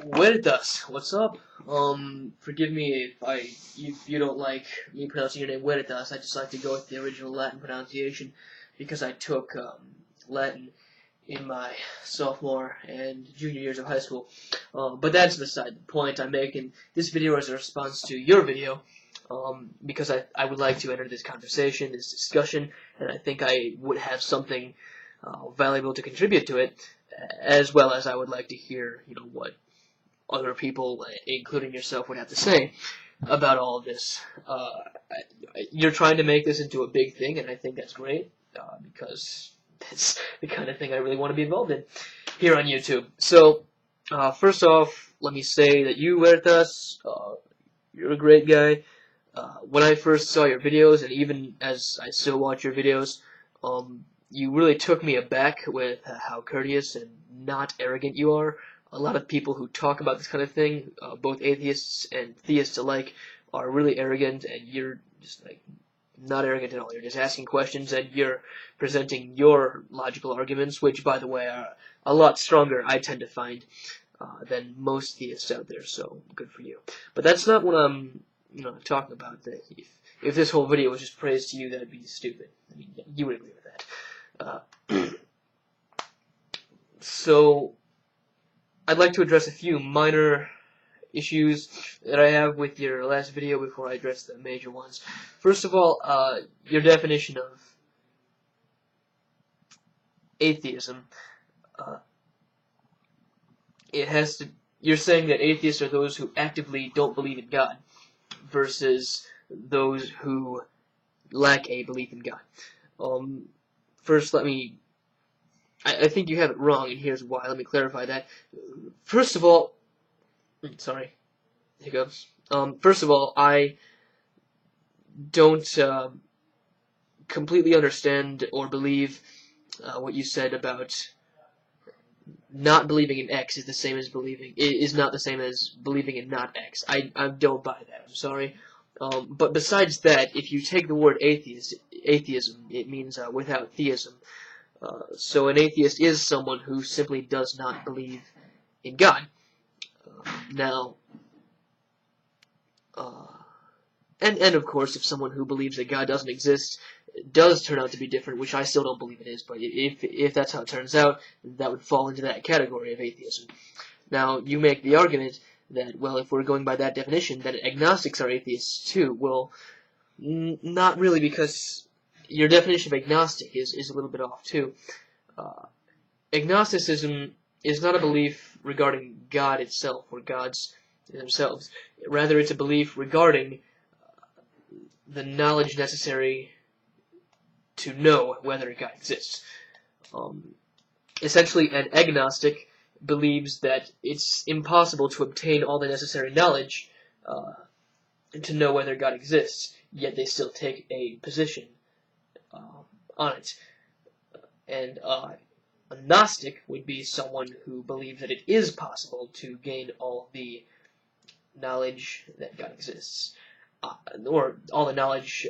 Veritas, what's up? Forgive me if you don't like me pronouncing your name Veritas. I just like to go with the original Latin pronunciation because I took Latin in my sophomore and junior years of high school. But that's beside the point. I'm making this video as a response to your video, because I would like to enter this conversation, this discussion, and I think I would have something valuable to contribute to it, as well as I would like to hear, what other people, including yourself, would have to say about all of this. You're trying to make this into a big thing, and I think that's great, because that's the kind of thing I really want to be involved in here on YouTube. So, first off, let me say that you, Veritas, you're a great guy. When I first saw your videos, and even as I still watch your videos, you really took me aback with how courteous and not arrogant you are. A lot of people who talk about this kind of thing, both atheists and theists alike, are really arrogant, and you're just not arrogant at all. You're just asking questions, and you're presenting your logical arguments, which, by the way, are a lot stronger, I tend to find, than most theists out there, so good for you. But that's not what I'm talking about. If this whole video was just praise to you, that'd be stupid. I mean, you would agree with that. So, I'd like to address a few minor issues that I have with your last video before I address the major ones. First of all, your definition of atheism. You're saying that atheists are those who actively don't believe in God, versus those who lack a belief in God. First, I think you have it wrong, and here's why. Let me clarify that. First of all, sorry, hiccups. First of all, I don't completely understand or believe what you said about not believing in X is not the same as believing in not X. I don't buy that. I'm sorry. But besides that, if you take the word atheism, it means without theism. So an atheist is someone who simply does not believe in God. And of course, if someone who believes that God doesn't exist does turn out to be different, which I still don't believe it is, but if that's how it turns out, that would fall into that category of atheism. Now, you make the argument that, well, if we're going by that definition, then agnostics are atheists too. Well, not really, because your definition of agnostic is a little bit off too. Agnosticism is not a belief regarding God itself or gods themselves. Rather, it's a belief regarding the knowledge necessary to know whether God exists. Essentially, an agnostic believes that it's impossible to obtain all the necessary knowledge to know whether God exists, yet they still take a position on it. And a Gnostic would be someone who believes that it is possible to gain all the knowledge that God exists, or all the knowledge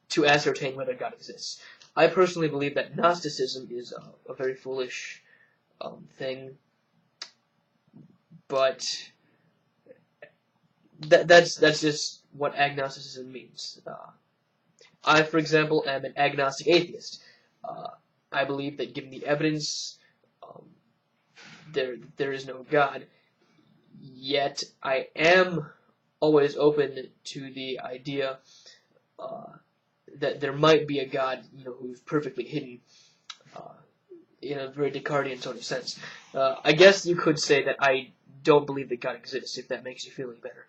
to ascertain whether God exists. I personally believe that Gnosticism is a very foolish thing, but that's just what agnosticism means. I, for example, am an agnostic atheist. I believe that given the evidence, there is no God. Yet I am always open to the idea that there might be a God, who's perfectly hidden, in a very Descartesian sort of sense. I guess you could say that I don't believe that God exists, if that makes you feel any better.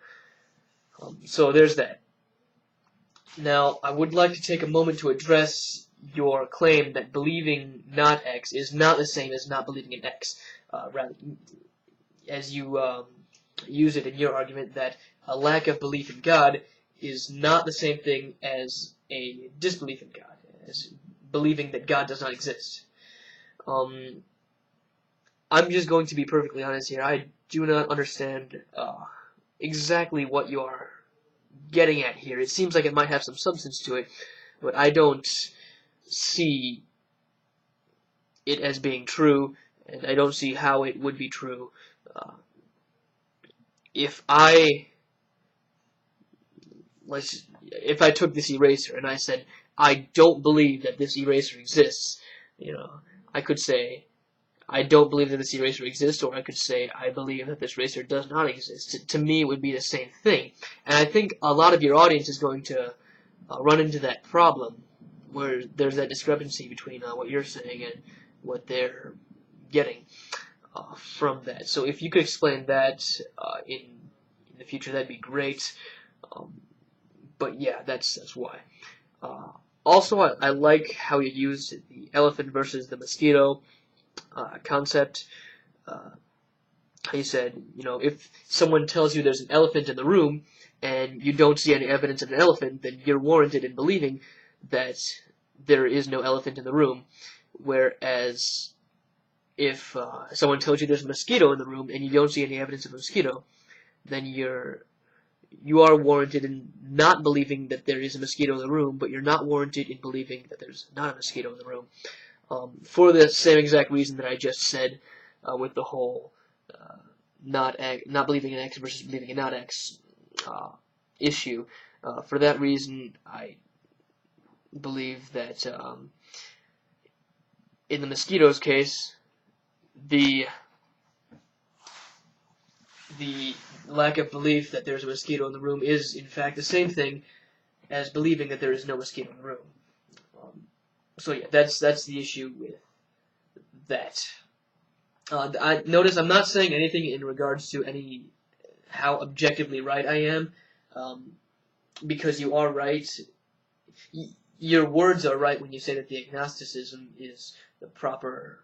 So there's that. Now, I would like to take a moment to address your claim that believing not X is not the same as not believing in X. Rather, as you use it in your argument, that a lack of belief in God is not the same thing as a disbelief in God, as believing that God does not exist. I'm just going to be perfectly honest here. I do not understand exactly what you are getting at here. It seems like it might have some substance to it, but I don't see it as being true, and I don't see how it would be true. if I took this eraser and I said, I don't believe that this eraser exists, you know, I could say, I don't believe that this eraser exists, or I could say, I believe that this eraser does not exist. To me, it would be the same thing. And I think a lot of your audience is going to run into that problem, where there's that discrepancy between what you're saying and what they're getting from that. So if you could explain that in the future, that'd be great. But yeah, that's why. Also, I like how you used the elephant versus the mosquito concept. He said, you know, if someone tells you there's an elephant in the room and you don't see any evidence of an elephant, then you're warranted in believing that there is no elephant in the room. Whereas if someone tells you there's a mosquito in the room and you don't see any evidence of a mosquito, then you are warranted in not believing that there is a mosquito in the room, but you're not warranted in believing that there's not a mosquito in the room. For the same exact reason that I just said with the whole not believing in X versus believing in not X issue. For that reason, I believe that in the mosquito's case, the lack of belief that there's a mosquito in the room is, in fact, the same thing as believing that there is no mosquito in the room. So yeah, that's the issue with that. I notice I'm not saying anything in regards to how objectively right I am, because you are right. Your words are right when you say that the agnosticism is the proper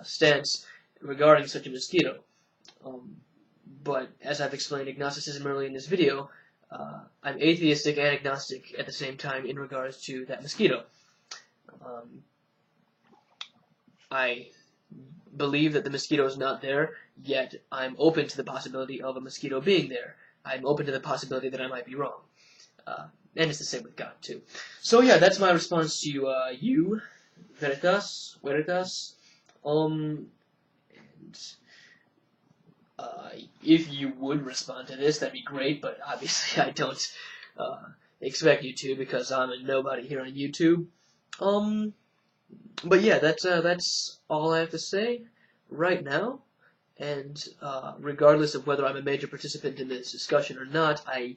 stance regarding such a mosquito. But as I've explained agnosticism earlier in this video, I'm atheistic and agnostic at the same time in regards to that mosquito. I believe that the mosquito is not there, yet I'm open to the possibility of a mosquito being there. I'm open to the possibility that I might be wrong. And it's the same with God, too. So yeah, that's my response to you, Veritas. And if you would respond to this, that'd be great, but obviously I don't expect you to, because I'm a nobody here on YouTube. But yeah, that's all I have to say right now, and regardless of whether I'm a major participant in this discussion or not, I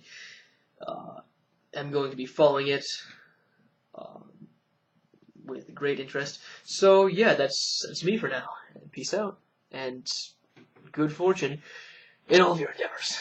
am going to be following it with great interest. So yeah, that's me for now. Peace out, and good fortune in all of your endeavors.